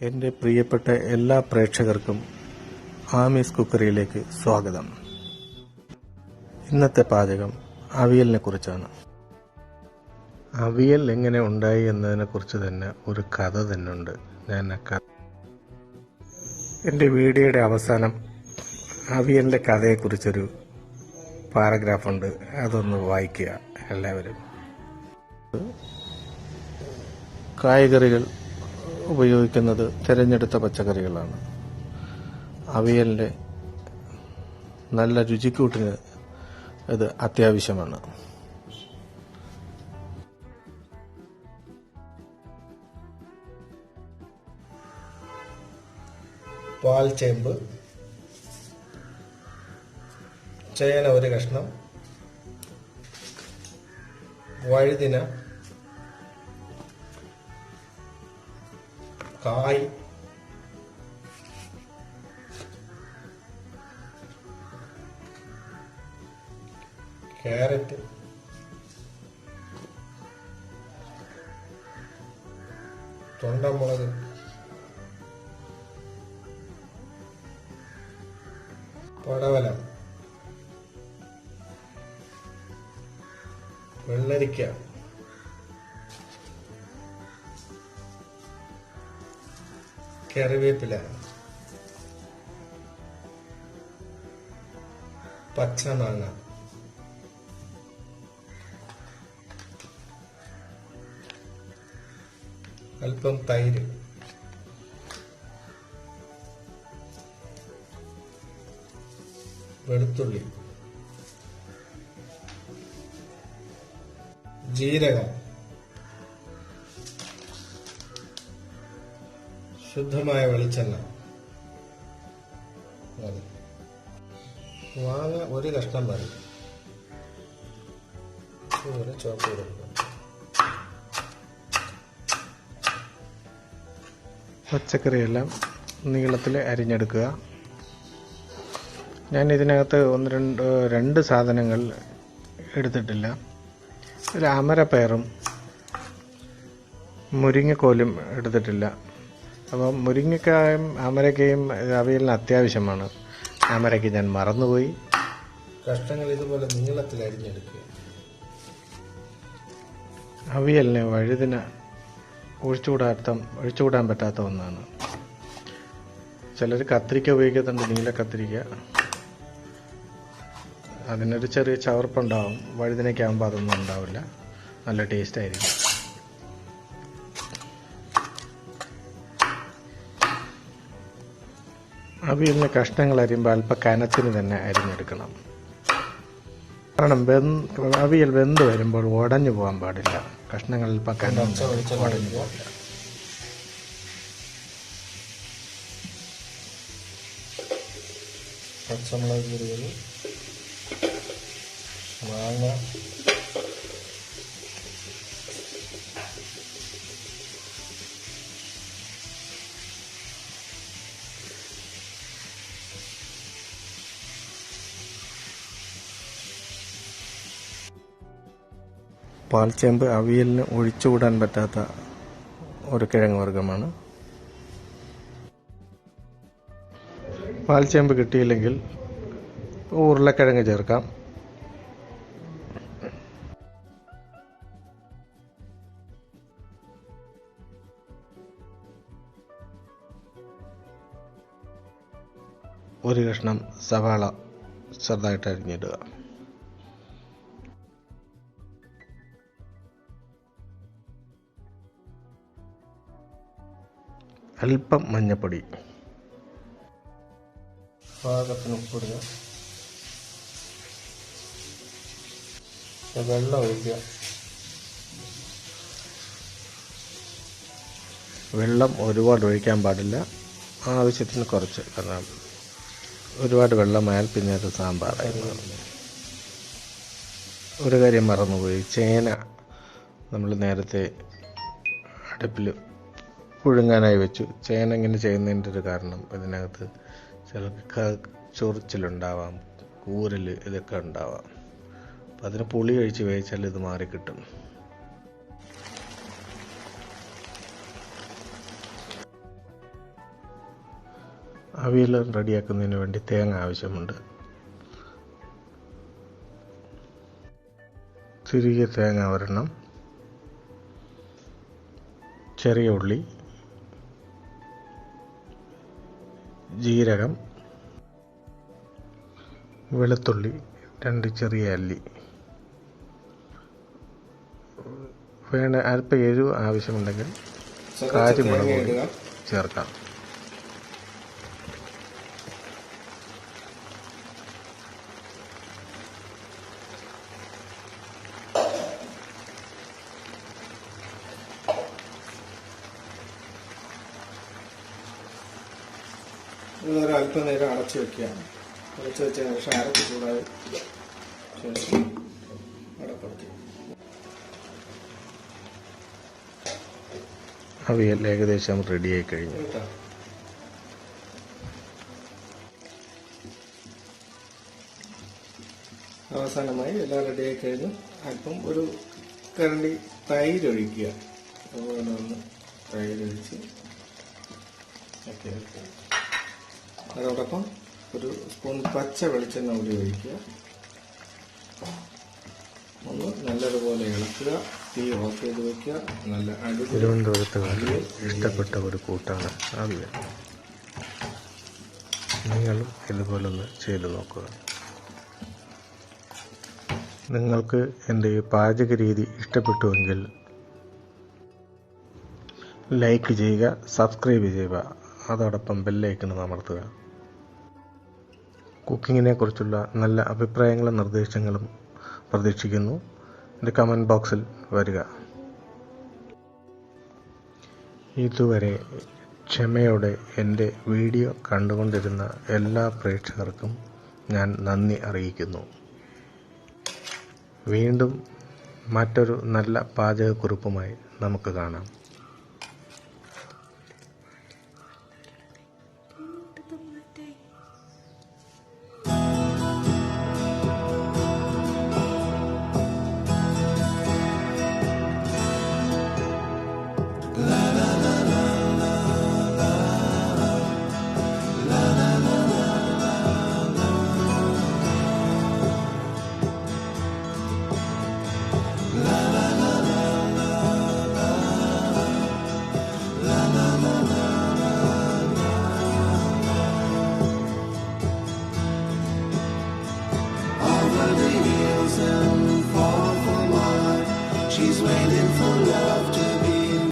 എൻ്റെ പ്രിയപ്പെട്ട എല്ലാ പ്രേക്ഷകർക്കും ആമീസ് കുക്കറിയിലേക്ക് സ്വാഗതം. ഇന്നത്തെ പാചകം അവിയലിനെ കുറിച്ചാണ്. അവിയൽ എങ്ങനെ ഉണ്ടായി എന്നതിനെക്കുറിച്ച് തന്നെ ഒരു കഥ തന്നെ ഉണ്ട്. എൻ്റെ വീഡിയോയുടെ അവസാനം അവിയലിൻ്റെ കഥയെക്കുറിച്ചൊരു പാരഗ്രാഫുണ്ട്, അതൊന്ന് വായിക്കുക എല്ലാവരും. കായ്കറികൾ ഉപയോഗിക്കുന്നത് തിരഞ്ഞെടുത്ത പച്ചക്കറികളാണ്. അവിയലിൻ്റെ നല്ല രുചിക്കൂട്ടിന് ഇത് അത്യാവശ്യമാണ്. പാൽച്ചേമ്പ്, ചേന ഒരു കഷ്ണം, വഴുതിന, കായ്, ക്യാരറ്റ്, തൊണ്ടമുളക്, പടവലം, വെള്ളരിക്ക, കറിവേപ്പില, പച്ചമാങ്ങ, അല്പം തൈര്, വെളുത്തുള്ളി, ജീരകം, ശുദ്ധമായ വെളിച്ചെണ്ണ, മാങ്ങ ഒരു കഷ്ണം മതി. ഇതുപോലെ ചോപ്പ് ചെയ്തെടുക്കുക. പച്ചക്കറിയെല്ലാം നീളത്തിൽ അരിഞ്ഞെടുക്കുക. ഞാൻ ഇതിനകത്ത് രണ്ട് സാധനങ്ങൾ എടുത്തിട്ടില്ല. ഒരു അമരപ്പയറും മുരിങ്ങക്കോലും എടുത്തിട്ടില്ല. അപ്പം മുരിങ്ങക്കായും അമരക്കയും അവിയലിന് അത്യാവശ്യമാണ്. അമരയ്ക്ക് ഞാൻ മറന്നുപോയി. കഷ്ണങ്ങൾ ഇതുപോലെ നീളത്തിൽ അരിഞ്ഞെടുക്കുക. അവിയലിന് വഴുതിന ഒഴിച്ചുകൂടാൻ പറ്റാത്ത ഒന്നാണ്. ചിലർ കത്തിരിക്ക ഉപയോഗിക്കുന്നുണ്ട്, നീല കത്തിരിക്ക. അതിനൊരു ചെറിയ ചവർപ്പുണ്ടാവും. വഴുതിനയ്ക്കാകുമ്പോൾ അതൊന്നും ഉണ്ടാവില്ല, നല്ല ടേസ്റ്റ് ആയിരിക്കും. അവിയലിന് കഷ്ണങ്ങൾ അരിയുമ്പോൾ അല്പം കനത്തിന് തന്നെ അരിഞ്ഞെടുക്കണം. കാരണം അവിയൽ വെന്ത് വരുമ്പോൾ ഉടഞ്ഞു പോകാൻ പാടില്ല. കഷ്ണങ്ങൾ അല്പം കനച്ച് ഉടഞ്ഞു പോകില്ല. പച്ചമുളക് കീറിയത്, മാങ്ങ, പാൽച്ചേമ്പ് അവിയലിന് ഒഴിച്ചുകൂടാൻ പറ്റാത്ത ഒരു കിഴങ്ങ് വർഗ്ഗമാണ്. പാൽച്ചേമ്പ് കിട്ടിയില്ലെങ്കിൽ ഉരുളക്കിഴങ്ങ് ചേർക്കാം. ഒരു കഷ്ണം സവാള ചെറുതായിട്ട് അരിഞ്ഞിടുക. അല്പം മഞ്ഞപ്പൊടി, പാകത്തിന് ഉപ്പിടുക. വെള്ളം ഒഴിക്കുക. വെള്ളം ഒരുപാട് ഒഴിക്കാൻ പാടില്ല, ആവശ്യത്തിന് കുറച്ച്. കാരണം ഒരുപാട് വെള്ളമായാൽ പിന്നെ അത് സാമ്പാറായിരുന്നു. ഒരു കാര്യം മറന്നുപോയി, ചേന നമ്മൾ നേരത്തെ അടുപ്പിൽ പുഴുങ്ങാനായി വെച്ചു. ചേന ഇങ്ങനെ ചെയ്യുന്നതിൻ്റെ ഒരു കാരണം, ഇതിനകത്ത് ചിലർക്ക് ചൊറിച്ചിലുണ്ടാവാം, കൂരൽ, ഇതൊക്കെ ഉണ്ടാവാം. അപ്പം അതിന് പുളി ഒഴിച്ച് വേവിച്ചാൽ ഇത് മാറിക്കിട്ടും. അവിയൽ റെഡിയാക്കുന്നതിന് വേണ്ടി തേങ്ങ ആവശ്യമുണ്ട്. തിരികെ തേങ്ങ ഒരെണ്ണം, ചെറിയ ഉള്ളി, ജീരകം, വെളുത്തുള്ളി 2 ചെറിയ അല്ലി. അല്പം എരിവ് ആവശ്യമുണ്ടെങ്കിൽ കാരിമുളക് പൊടി ചേർക്കാം. ഇതൊരു അല്പനേരം അടച്ചു വെക്കുകയാണ്. അടച്ചു വെച്ച ശേഷം അരക്ക് ചൂടായ ശേഷം അടപ്പെടുത്തി. അവിയൽ ഏകദേശം റെഡിയായി കഴിഞ്ഞു. അവസാനമായി എല്ലാം റെഡിയായി കഴിഞ്ഞു. അല്പം ഒരു കരണ്ടി തൈര് ഒഴിക്കുക. അതുപോലെ ഒന്ന് തൈര് ഒഴിച്ച് അതോടൊപ്പം ഒരു സ്പൂൺ പച്ച വെളിച്ചെണ്ണ കൂടി ഒഴിക്കുക. ഒന്ന് നല്ലതുപോലെ ഇളക്കുക. തീ ഓഫ് ചെയ്ത് വെക്കുക. നല്ല തിരുവനന്തപുരത്തുകാർക്ക് ഇഷ്ടപ്പെട്ട ഒരു കൂട്ടാണ് അവിയൽ. നിങ്ങളും ഇതുപോലൊന്ന് ചെയ്തു നോക്കുക. നിങ്ങൾക്ക് എൻ്റെ ഈ പാചക രീതി ഇഷ്ടപ്പെട്ടുവെങ്കിൽ ലൈക്ക് ചെയ്യുക, സബ്സ്ക്രൈബ് ചെയ്യുക, അതോടൊപ്പം ബെല്ലൈക്കൺ അമർത്തുക. കുക്കിങ്ങിനെ കുറിച്ചുള്ള നല്ല അഭിപ്രായങ്ങളും നിർദ്ദേശങ്ങളും പ്രതീക്ഷിക്കുന്നു. എൻ്റെ കമൻറ്റ് ബോക്സിൽ വരിക. ഇതുവരെ ക്ഷമയോടെ എൻ്റെ വീഡിയോ കണ്ടുകൊണ്ടിരുന്ന എല്ലാ പ്രേക്ഷകർക്കും ഞാൻ നന്ദി അറിയിക്കുന്നു. വീണ്ടും മറ്റൊരു നല്ല പാചകക്കുറിപ്പുമായി നമുക്ക് കാണാം.